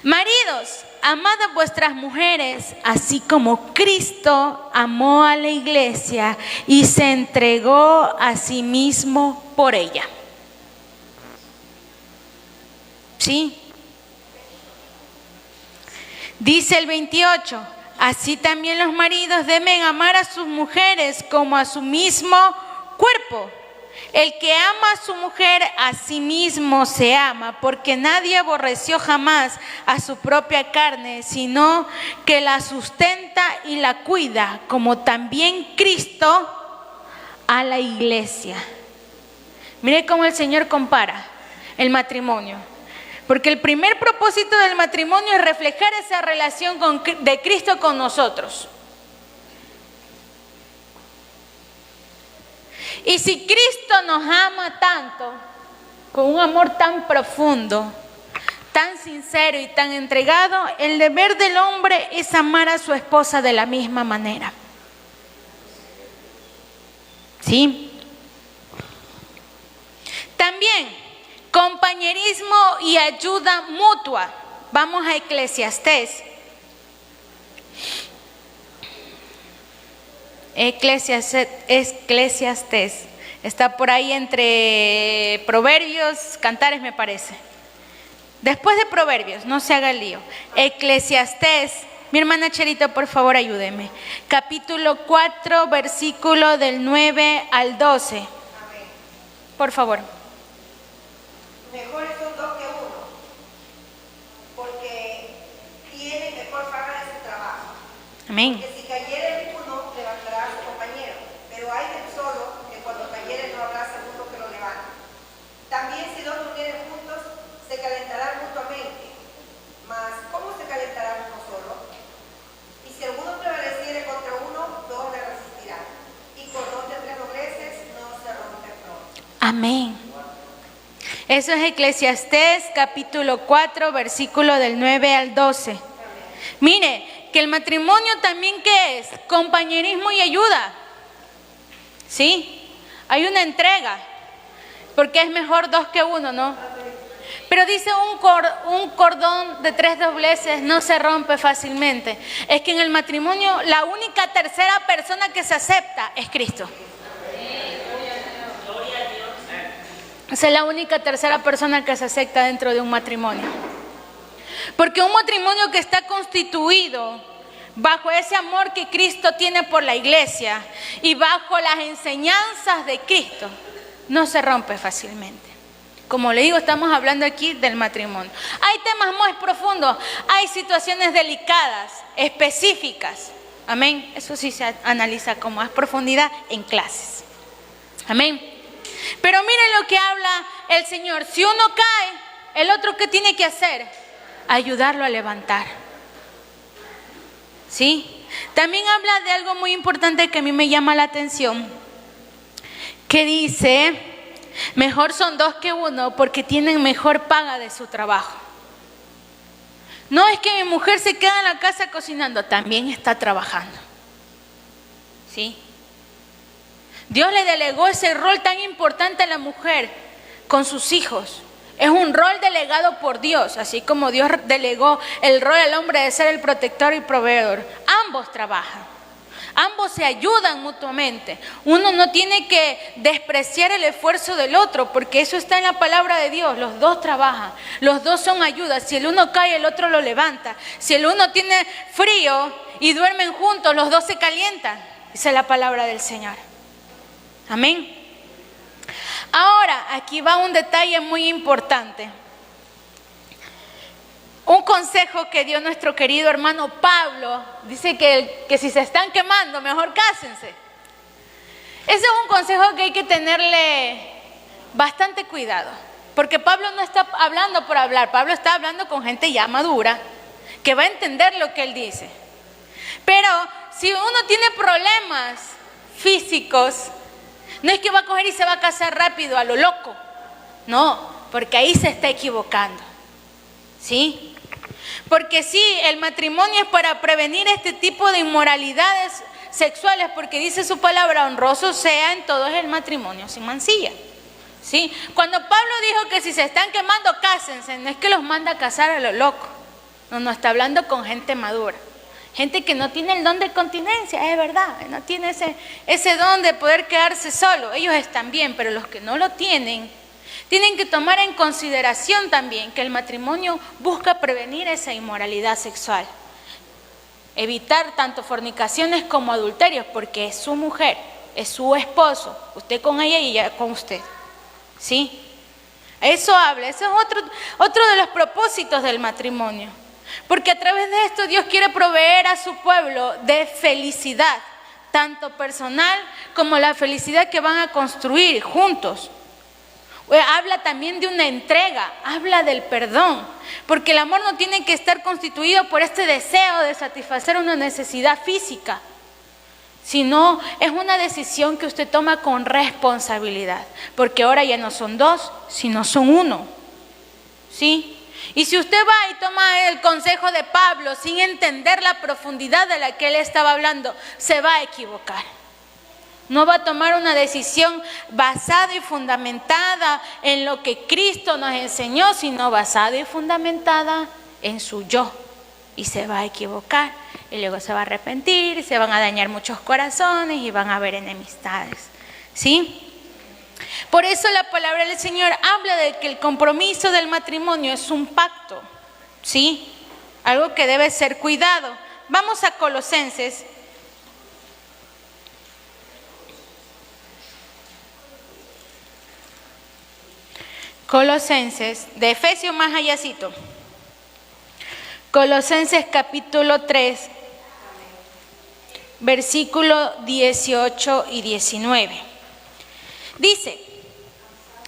maridos, amad a vuestras mujeres, así como Cristo amó a la iglesia y se entregó a sí mismo por ella. ¿Sí? Dice el 28, así también los maridos deben amar a sus mujeres como a su mismo cuerpo. El que ama a su mujer a sí mismo se ama, porque nadie aborreció jamás a su propia carne, sino que la sustenta y la cuida, como también Cristo a la iglesia. Mire cómo el Señor compara el matrimonio. Porque el primer propósito del matrimonio es reflejar esa relación de Cristo con nosotros. Y si Cristo nos ama tanto, con un amor tan profundo, tan sincero y tan entregado, el deber del hombre es amar a su esposa de la misma manera. ¿Sí? También, compañerismo y ayuda mutua. Vamos a Eclesiastés. Eclesiastés. Está por ahí entre Proverbios, Cantares me parece. Después de Proverbios, no se haga el lío. Eclesiastés. Mi hermana Cherita, por favor, ayúdeme. Capítulo 4, versículo del 9 al 12. Por favor. Mejores son dos que uno, porque tienen mejor paga de su trabajo. Amén. Porque si cayere uno, levantará a su compañero, pero hay del solo que cuando cayere no habrá segundo que lo levante. También si dos durmieren juntos, se calentarán mutuamente. Mas, ¿cómo se calentará uno solo? Y si alguno Amén. Eso es Eclesiastés capítulo 4, versículo del 9 al 12. Mire, que el matrimonio también, ¿qué es? Compañerismo y ayuda. ¿Sí? Hay una entrega, porque es mejor dos que uno, ¿no? Pero dice un cordón de 3 dobleces no se rompe fácilmente. Es que en el matrimonio la única tercera persona que se acepta es Cristo. Esa es la única tercera persona que se acepta dentro de un matrimonio. Porque un matrimonio que está constituido bajo ese amor que Cristo tiene por la iglesia y bajo las enseñanzas de Cristo, no se rompe fácilmente. Como le digo, estamos hablando aquí del matrimonio. Hay temas más profundos, hay situaciones delicadas, específicas. Amén. Eso sí se analiza con más profundidad en clases. Amén. Pero miren lo que habla el Señor. Si uno cae, el otro, ¿qué tiene que hacer? Ayudarlo a levantar. ¿Sí? También habla de algo muy importante que a mí me llama la atención, que dice, mejor son 2 que 1 porque tienen mejor paga de su trabajo. No es que mi mujer se queda en la casa cocinando, también está trabajando. ¿Sí? Dios le delegó ese rol tan importante a la mujer con sus hijos. Es un rol delegado por Dios, así como Dios delegó el rol al hombre de ser el protector y proveedor. Ambos trabajan, ambos se ayudan mutuamente. Uno no tiene que despreciar el esfuerzo del otro, porque eso está en la palabra de Dios. Los dos trabajan, los dos son ayudas. Si el uno cae, el otro lo levanta. Si el uno tiene frío y duermen juntos, los dos se calientan. Esa es la palabra del Señor. Amén. Ahora, aquí va un detalle muy importante. Un consejo que dio nuestro querido hermano Pablo, dice que si se están quemando, mejor cásense. Ese es un consejo que hay que tenerle bastante cuidado, porque Pablo no está hablando por hablar, Pablo está hablando con gente ya madura, que va a entender lo que él dice. Pero si uno tiene problemas físicos, no es que va a coger y se va a casar rápido a lo loco. No, porque ahí se está equivocando. ¿Sí? Porque sí, el matrimonio es para prevenir este tipo de inmoralidades sexuales, porque dice su palabra, honroso sea en todos el matrimonio sin mancilla. ¿Sí? Cuando Pablo dijo que si se están quemando, cásense, no es que los manda a casar a lo loco. No está hablando con gente madura. Gente que no tiene el don de continencia, es verdad, no tiene ese don de poder quedarse solo. Ellos están bien, pero los que no lo tienen, tienen que tomar en consideración también que el matrimonio busca prevenir esa inmoralidad sexual. Evitar tanto fornicaciones como adulterios, porque es su mujer, es su esposo, usted con ella y ella con usted. ¿Sí? Eso habla, eso es otro de los propósitos del matrimonio. Porque a través de esto Dios quiere proveer a su pueblo de felicidad, tanto personal como la felicidad que van a construir juntos. Habla también de una entrega, habla del perdón, porque el amor no tiene que estar constituido por este deseo de satisfacer una necesidad física, sino es una decisión que usted toma con responsabilidad, porque ahora ya no son 2, sino son 1. ¿Sí? Y si usted va y toma el consejo de Pablo sin entender la profundidad de la que él estaba hablando, se va a equivocar. No va a tomar una decisión basada y fundamentada en lo que Cristo nos enseñó, sino basada y fundamentada en su yo. Y se va a equivocar. Y luego se va a arrepentir, se van a dañar muchos corazones y van a haber enemistades. ¿Sí? Por eso la palabra del Señor habla de que el compromiso del matrimonio es un pacto, ¿sí? Algo que debe ser cuidado. Vamos a Colosenses. Colosenses, de Efesios más allácito. Colosenses capítulo 3, versículo 18 y 19. Dice: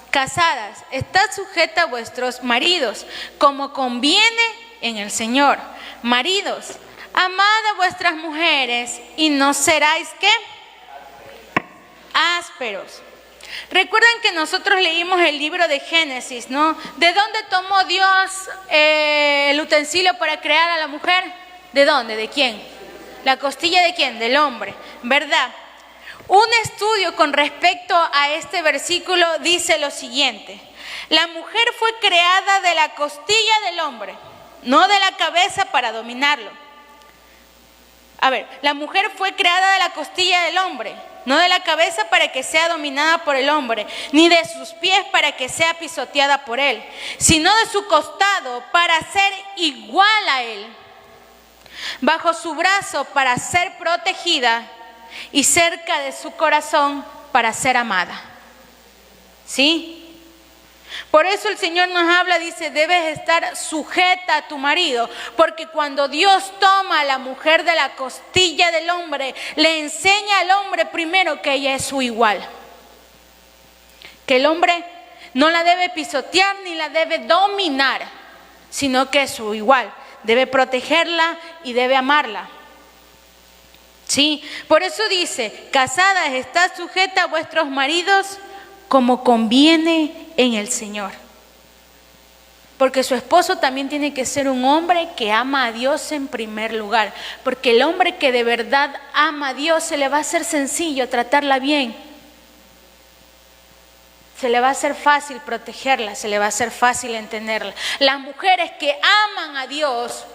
casadas, estad sujeta a vuestros maridos, como conviene en el Señor. Maridos, amad a vuestras mujeres y no seráis, ¿qué? Ásperos. Recuerden que nosotros leímos el libro de Génesis, ¿no? ¿De dónde tomó Dios el utensilio para crear a la mujer? ¿De dónde? ¿De quién? ¿La costilla de quién? Del hombre, ¿verdad? Un estudio con respecto a este versículo dice lo siguiente: la mujer fue creada de la costilla del hombre, no de la cabeza para dominarlo. A ver, la mujer fue creada de la costilla del hombre, no de la cabeza para que sea dominada por el hombre, ni de sus pies para que sea pisoteada por él, sino de su costado para ser igual a él, bajo su brazo para ser protegida y cerca de su corazón para ser amada. ¿Sí? Por eso el Señor nos habla, dice, debes estar sujeta a tu marido, porque cuando Dios toma a la mujer de la costilla del hombre, le enseña al hombre primero que ella es su igual. Que el hombre no la debe pisotear ni la debe dominar, sino que es su igual. Debe protegerla y debe amarla. Sí, por eso dice, casadas, estad sujeta a vuestros maridos como conviene en el Señor. Porque su esposo también tiene que ser un hombre que ama a Dios en primer lugar. Porque el hombre que de verdad ama a Dios, se le va a hacer sencillo tratarla bien. Se le va a hacer fácil protegerla, se le va a hacer fácil entenderla. Las mujeres que aman a Dios,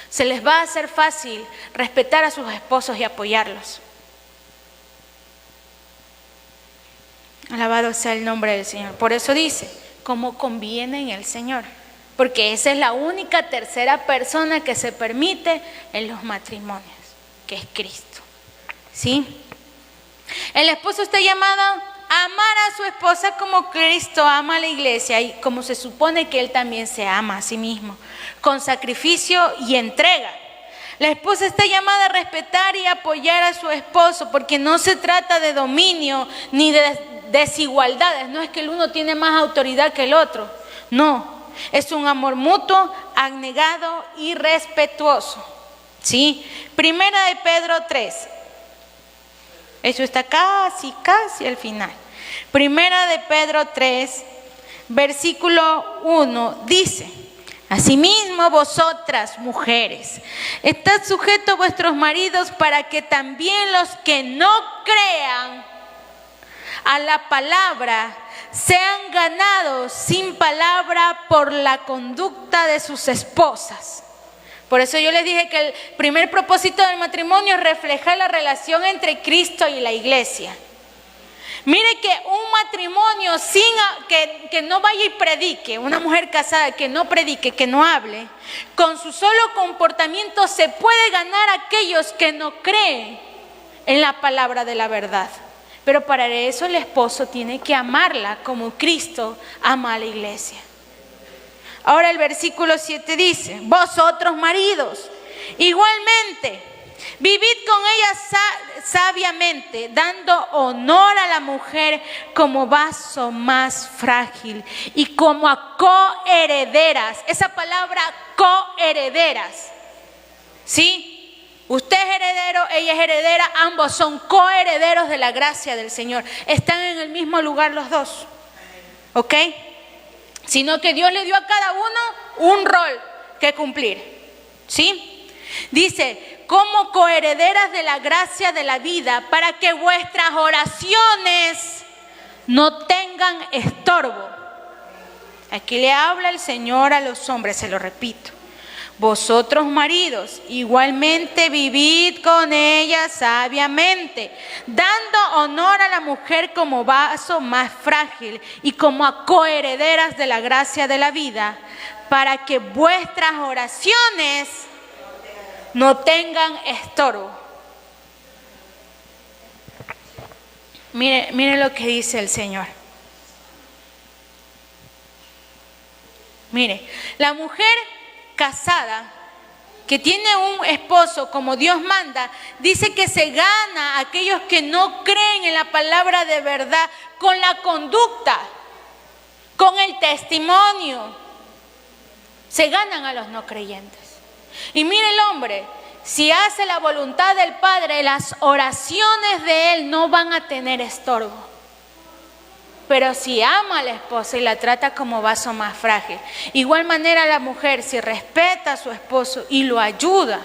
se les va a hacer fácil respetar a sus esposos y apoyarlos. Alabado sea el nombre del Señor. Por eso dice, como conviene en el Señor. Porque esa es la única tercera persona que se permite en los matrimonios, que es Cristo. ¿Sí? El esposo está llamado a amar a su esposa como Cristo ama a la iglesia y como se supone que él también se ama a sí mismo, con sacrificio y entrega. La esposa está llamada a respetar y apoyar a su esposo, porque no se trata de dominio ni de desigualdades. No es que el uno tiene más autoridad que el otro. No, es un amor mutuo, abnegado y respetuoso. ¿Sí? Primera de Pedro 3. Eso está casi al final. Primera de Pedro 3, versículo 1, dice: asimismo vosotras, mujeres, estad sujetos a vuestros maridos, para que también los que no crean a la palabra sean ganados sin palabra por la conducta de sus esposas. Por eso yo les dije que el primer propósito del matrimonio es reflejar la relación entre Cristo y la iglesia. Mire que un matrimonio sin que no vaya y predique, una mujer casada que no predique, que no hable, con su solo comportamiento se puede ganar a aquellos que no creen en la palabra de la verdad. Pero para eso el esposo tiene que amarla como Cristo ama a la iglesia. Ahora el versículo 7 dice: vosotros maridos, igualmente, vivid con ella sabiamente, dando honor a la mujer como vaso más frágil y como a coherederas. Esa palabra coherederas, ¿sí? Usted es heredero, ella es heredera, ambos son coherederos de la gracia del Señor. Están en el mismo lugar los dos, ¿ok? Sino que Dios le dio a cada uno un rol que cumplir, ¿sí? Dice, como coherederas de la gracia de la vida, para que vuestras oraciones no tengan estorbo. Aquí le habla el Señor a los hombres, se lo repito. Vosotros maridos, igualmente vivid con ella sabiamente, dando honor a la mujer como vaso más frágil y como a coherederas de la gracia de la vida, para que vuestras oraciones no tengan estorbo. Mire lo que dice el Señor. Mire, la mujer casada que tiene un esposo como Dios manda, dice que se gana a aquellos que no creen en la palabra de verdad con la conducta, con el testimonio. Se ganan a los no creyentes. Y mire el hombre, si hace la voluntad del Padre, las oraciones de él no van a tener estorbo. pero si ama a la esposa y la trata como vaso más frágil. Igual manera la mujer, si respeta a su esposo y lo ayuda.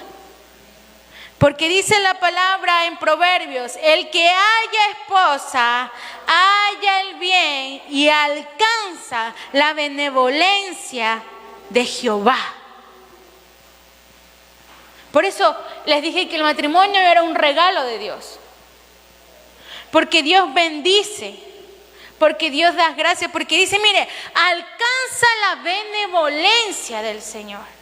Porque dice la palabra en Proverbios, el que haya esposa, halla el bien y alcanza la benevolencia de Jehová. Por eso les dije que el matrimonio era un regalo de Dios. Porque Dios bendice, porque Dios da gracia, porque dice, mire, alcanza la benevolencia del Señor.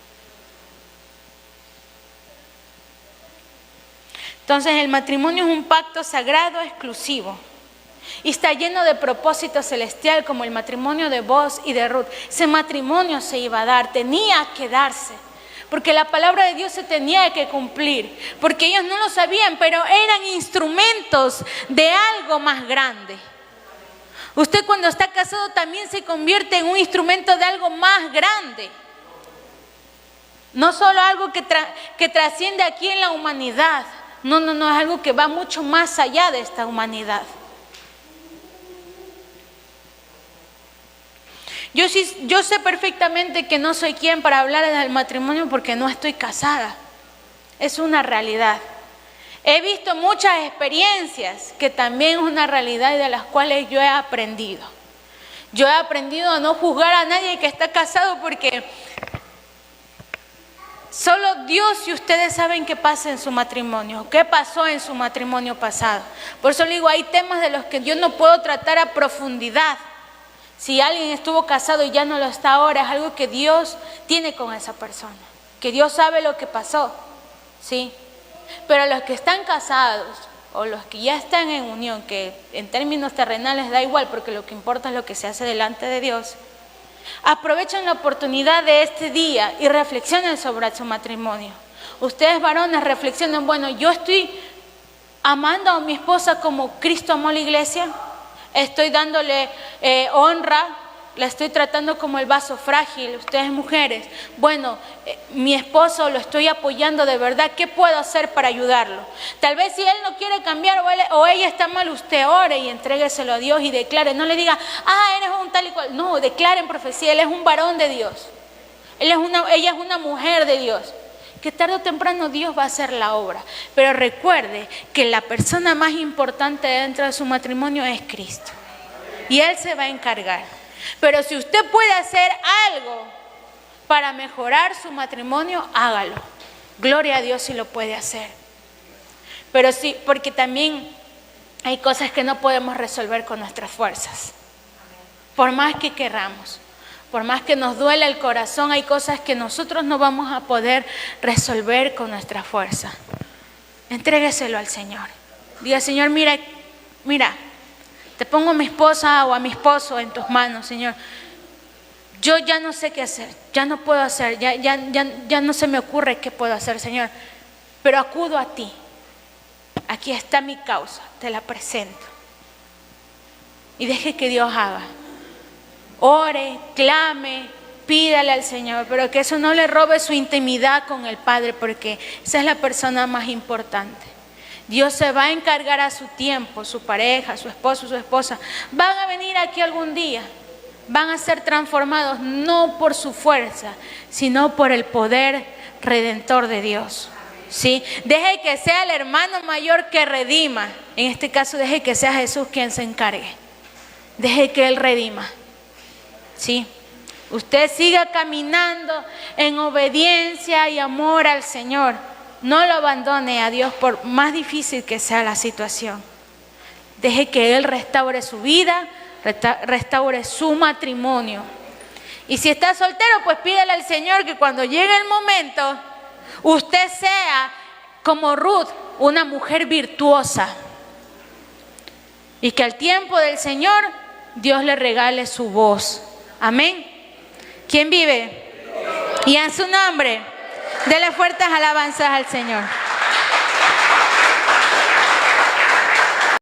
Entonces el matrimonio es un pacto sagrado exclusivo y está lleno de propósito celestial, como el matrimonio de Boaz y de Ruth. Ese matrimonio se iba a dar, tenía que darse, porque la palabra de Dios se tenía que cumplir, porque ellos no lo sabían, pero eran instrumentos de algo más grande. Usted cuando está casado también se convierte en un instrumento de algo más grande. No solo algo que trasciende aquí en la humanidad. No, es algo que va mucho más allá de esta humanidad. Yo sé perfectamente que no soy quien para hablar del matrimonio porque no estoy casada. Es una realidad. He visto muchas experiencias que también es una realidad y de las cuales yo he aprendido. Yo he aprendido a no juzgar a nadie que está casado porque solo Dios y ustedes saben qué pasa en su matrimonio, qué pasó en su matrimonio pasado. Por eso le digo, hay temas de los que yo no puedo tratar a profundidad. Si alguien estuvo casado y ya no lo está ahora, es algo que Dios tiene con esa persona, que Dios sabe lo que pasó, ¿sí? Pero los que están casados o los que ya están en unión, que en términos terrenales da igual, porque lo que importa es lo que se hace delante de Dios, aprovechen la oportunidad de este día y reflexionen sobre su matrimonio. Ustedes varones reflexionen, bueno, yo estoy amando a mi esposa como Cristo amó a la iglesia, estoy dándole honra, la estoy tratando como el vaso frágil. Ustedes mujeres, bueno, mi esposo lo estoy apoyando de verdad, ¿qué puedo hacer para ayudarlo? Tal vez si él no quiere cambiar o ella está mal, usted ore y entrégueselo a Dios y declare. No le diga, eres un tal y cual. No, declare en profecía, él es un varón de Dios. Ella es una mujer de Dios. Que tarde o temprano Dios va a hacer la obra. Pero recuerde que la persona más importante dentro de su matrimonio es Cristo. Y Él se va a encargar. Pero si usted puede hacer algo para mejorar su matrimonio, hágalo. Gloria a Dios si lo puede hacer. Pero sí, porque también hay cosas que no podemos resolver con nuestras fuerzas. Por más que querramos, por más que nos duela el corazón, hay cosas que nosotros no vamos a poder resolver con nuestra fuerza. Entrégueselo al Señor. Diga, Señor, mira, te pongo a mi esposa o a mi esposo en tus manos, Señor. Yo ya no sé qué hacer, ya no puedo hacer, ya no se me ocurre qué puedo hacer, Señor. Pero acudo a ti. Aquí está mi causa, te la presento. Y deje que Dios haga. Ore, clame, pídale al Señor, pero que eso no le robe su intimidad con el Padre, porque esa es la persona más importante. Dios se va a encargar a su tiempo, su pareja, su esposo, su esposa. Van a venir aquí algún día, van a ser transformados no por su fuerza, sino por el poder redentor de Dios. ¿Sí? Deje que sea el hermano mayor que redima. En este caso, deje que sea Jesús quien se encargue. Deje que Él redima. ¿Sí? Usted siga caminando en obediencia y amor al Señor. No lo abandone a Dios por más difícil que sea la situación. Deje que Él restaure su vida, restaure su matrimonio. Y si está soltero, pues pídale al Señor que cuando llegue el momento, usted sea como Ruth, una mujer virtuosa. Y que al tiempo del Señor, Dios le regale su voz. Amén. ¿Quién vive? Y en su nombre, dele fuertes alabanzas al Señor.